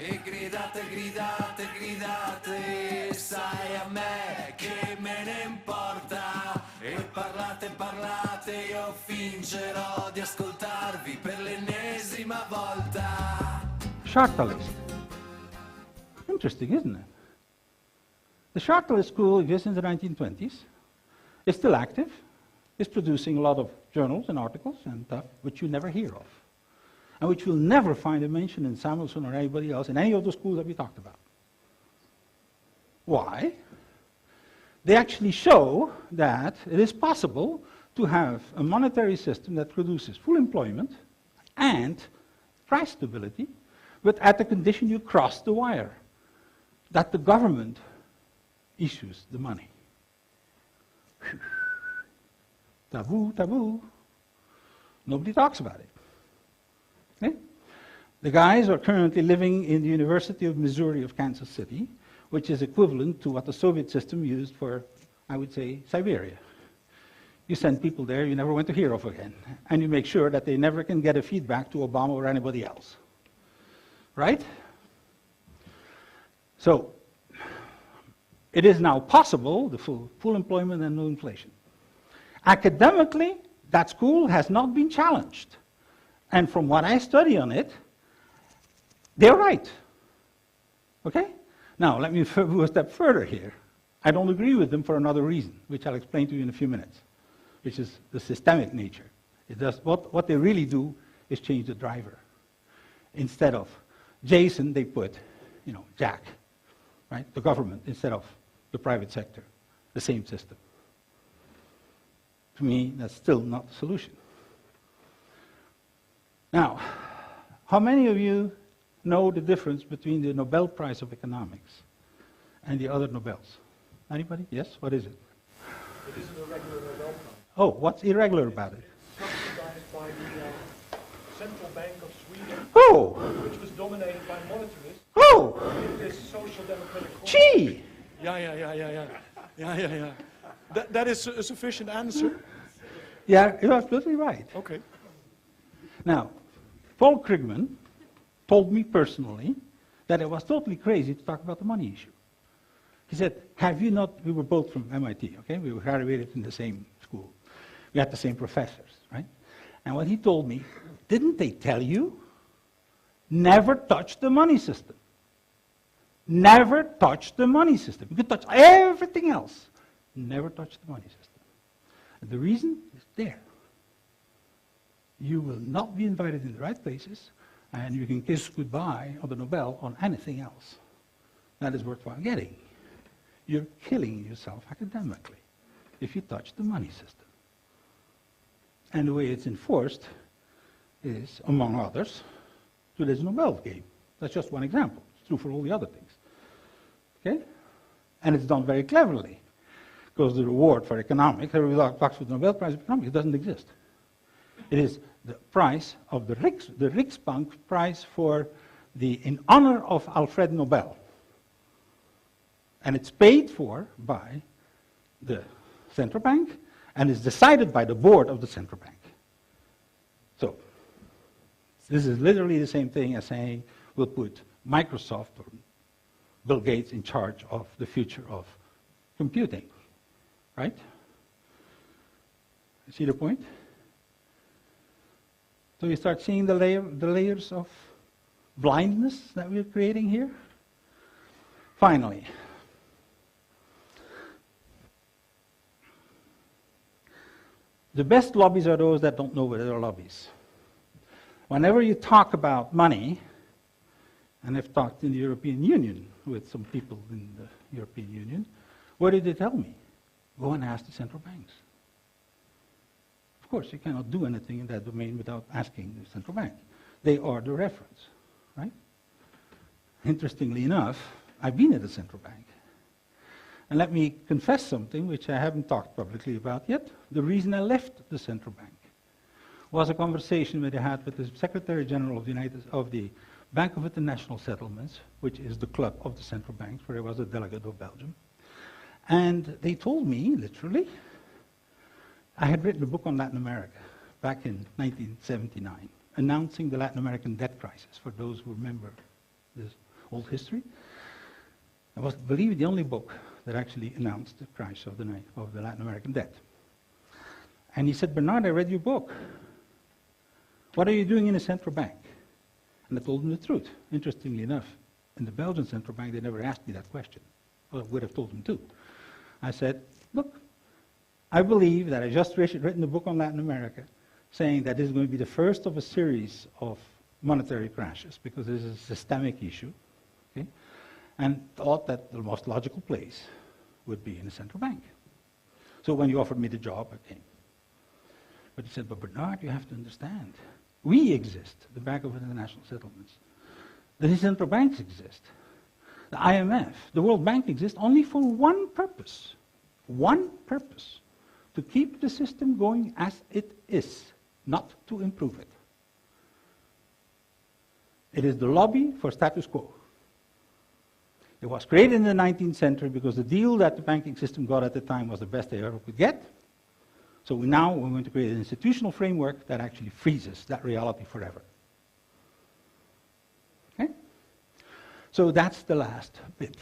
E gridate, gridate, gridate, sai a me che me ne importa. E parlate, parlate, io fingerò di ascoltarvi per l'ennesima volta. Chartalist. Interesting, isn't it? The Chartalist school exists in the 1920s. It's still active. It's producing a lot of journals and articles and stuff which you never hear of, and which you'll never find a mention in Samuelson or anybody else in any of the schools that we talked about. Why? They actually show that it is possible to have a monetary system that produces full employment and price stability, but at the condition you cross the wire, that the government issues the money. Taboo, taboo. Nobody talks about it. Okay? The guys are currently living in the University of Missouri of Kansas City, which is equivalent to what the Soviet system used for, I would say, Siberia. You send people there you never want to hear of again, and you make sure that they never can get a feedback to Obama or anybody else. Right? So, it is now possible, the full employment and no inflation. Academically, that school has not been challenged. And from what I study on it, they're right. Okay? Now, let me go a step further here. I don't agree with them for another reason, which I'll explain to you in a few minutes, which is the systemic nature. It does, what they really do is change the driver. Instead of Jason, they put, Jack, right? The government instead of the private sector, the same system. To me, that's still not the solution. Now, how many of you know the difference between the Nobel Prize of Economics and the other Nobels? Anybody? Yes? What is it? It isn't a regular Nobel Prize. Oh, what's irregular about it? It's subsidized by the Central Bank of Sweden, Oh! which was dominated by monetarists. Oh! In this social democratic form. Gee! Yeah. That is a sufficient answer. Yeah, you're absolutely right. Okay. Now, Paul Krugman told me personally that it was totally crazy to talk about the money issue. He said, have you not, we were both from MIT, okay? We were graduated in the same school. We had the same professors, right? And what he told me, didn't they tell you? Never touch the money system. Never touch the money system. You could touch everything else. Never touch the money system. And the reason is there. You will not be invited in the right places, and you can kiss goodbye on the Nobel on anything else that is worthwhile getting. You're killing yourself academically if you touch the money system. And the way it's enforced is, among others, through this Nobel game. That's just one example. It's true for all the other things. Okay? And it's done very cleverly. Because the reward for economics, everybody talks with the Nobel Prize of Economics, it doesn't exist. It is the prize of the Riksbank prize for in honor of Alfred Nobel. And it's paid for by the central bank and is decided by the board of the central bank. So, this is literally the same thing as saying we'll put Microsoft or Bill Gates in charge of the future of computing, right? You see the point? So you start seeing the layers of blindness that we're creating here. Finally, the best lobbies are those that don't know where there are lobbies. Whenever you talk about money, and I've talked in the European Union with some people in the European Union, what did they tell me? Go and ask the central banks. Of course, you cannot do anything in that domain without asking the central bank. They are the reference, right? Interestingly enough, I've been at the central bank. And let me confess something which I haven't talked publicly about yet. The reason I left the central bank was a conversation that I had with the Secretary General of the Bank of International Settlements, which is the club of the central banks, where I was a delegate of Belgium. And they told me, literally, I had written a book on Latin America back in 1979, announcing the Latin American debt crisis, for those who remember this old history. It was, believe it, the only book that actually announced the crisis of the Latin American debt. And he said, Bernard, I read your book. What are you doing in a central bank? And I told him the truth. Interestingly enough, in the Belgian central bank, they never asked me that question. Well, I would have told them too. I said, look, I believe that I just written a book on Latin America saying that this is going to be the first of a series of monetary crashes because this is a systemic issue, okay? And thought that the most logical place would be in a central bank. So when you offered me the job, I came. But he said, but Bernard, you have to understand. We exist, the Bank of International Settlements. The central banks exist. The IMF, the World Bank exists only for one purpose. One purpose. To keep the system going as it is, not to improve it. It is the lobby for status quo. It was created in the 19th century because the deal that the banking system got at the time was the best they ever could get. So we're going to create an institutional framework that actually freezes that reality forever. Okay? So that's the last bit.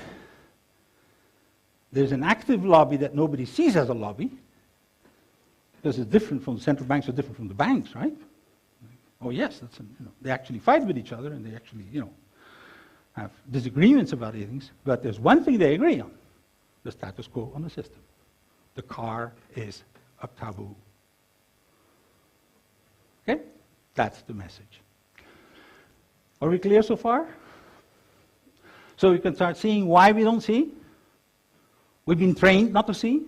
There's an active lobby that nobody sees as a lobby, because it's different from the central banks are different from the banks, right? Oh yes, they actually fight with each other and they actually, have disagreements about things, but there's one thing they agree on, the status quo on the system. The car is a taboo. Okay? That's the message. Are we clear so far? So we can start seeing why we don't see. We've been trained not to see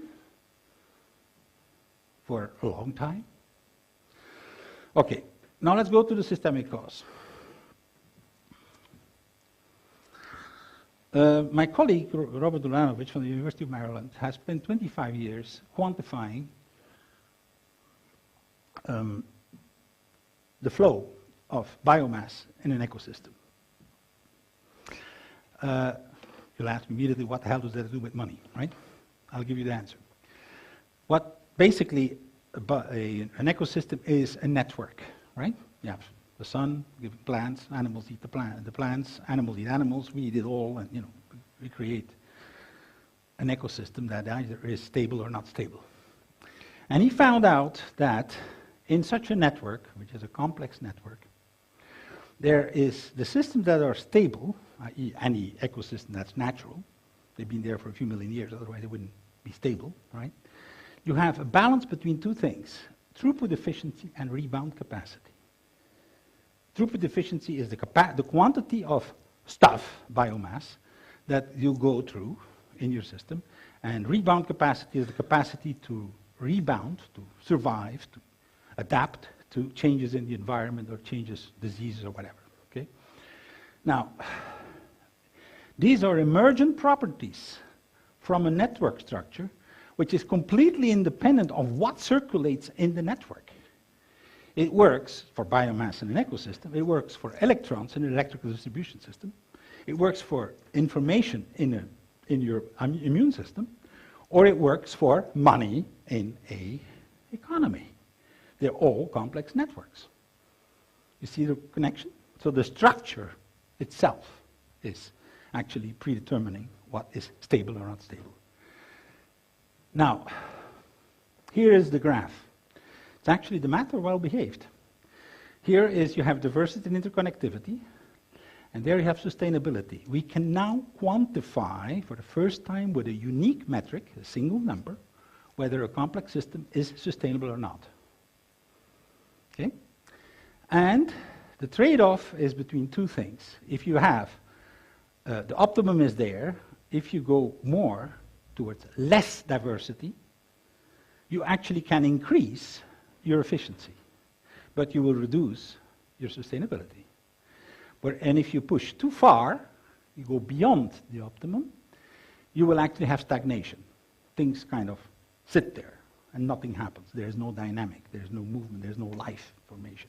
for a long time. Okay, now let's go to the systemic cause. My colleague, Robert Dulanovic from the University of Maryland, has spent 25 years quantifying the flow of biomass in an ecosystem. You'll ask me immediately, what the hell does that do with money, right? I'll give you the answer. What basically an ecosystem is a network, right? You have the sun giving plants, animals eat the plants, animals eat animals, we eat it all, and we create an ecosystem that either is stable or not stable. And he found out that in such a network, which is a complex network, there is the systems that are stable, i.e. any ecosystem that's natural. They've been there for a few million years, otherwise they wouldn't be stable, right? You have a balance between two things, throughput efficiency and rebound capacity. Throughput efficiency is the quantity of stuff, biomass, that you go through in your system, and rebound capacity is the capacity to rebound, to survive, to adapt to changes in the environment or changes, diseases or whatever, okay? Now, these are emergent properties from a network structure which is completely independent of what circulates in the network. It works for biomass in an ecosystem, it works for electrons in an electrical distribution system, it works for information in your immune system, or it works for money in an economy. They're all complex networks. You see the connection? So the structure itself is actually predetermining what is stable or not stable. Now, here is the graph. It's actually the matter well behaved. Here is you have diversity and interconnectivity, and there you have sustainability. We can now quantify for the first time with a unique metric, a single number, whether a complex system is sustainable or not. Okay? And the trade-off is between two things. If you have, the optimum is there, if you go more towards less diversity, you actually can increase your efficiency, but you will reduce your sustainability. And if you push too far, you go beyond the optimum, you will actually have stagnation. Things kind of sit there and nothing happens. There is no dynamic, there is no movement, there is no life formation.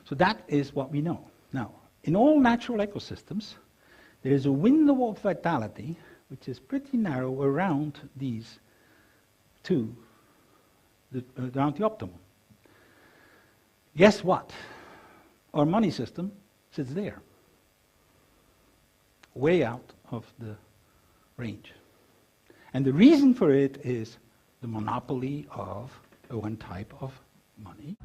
So that is what we know. Now, in all natural ecosystems, there is a window of vitality which is pretty narrow around these two, around the optimum. Guess what? Our money system sits there. way out of the range. And the reason for it is the monopoly of one type of money.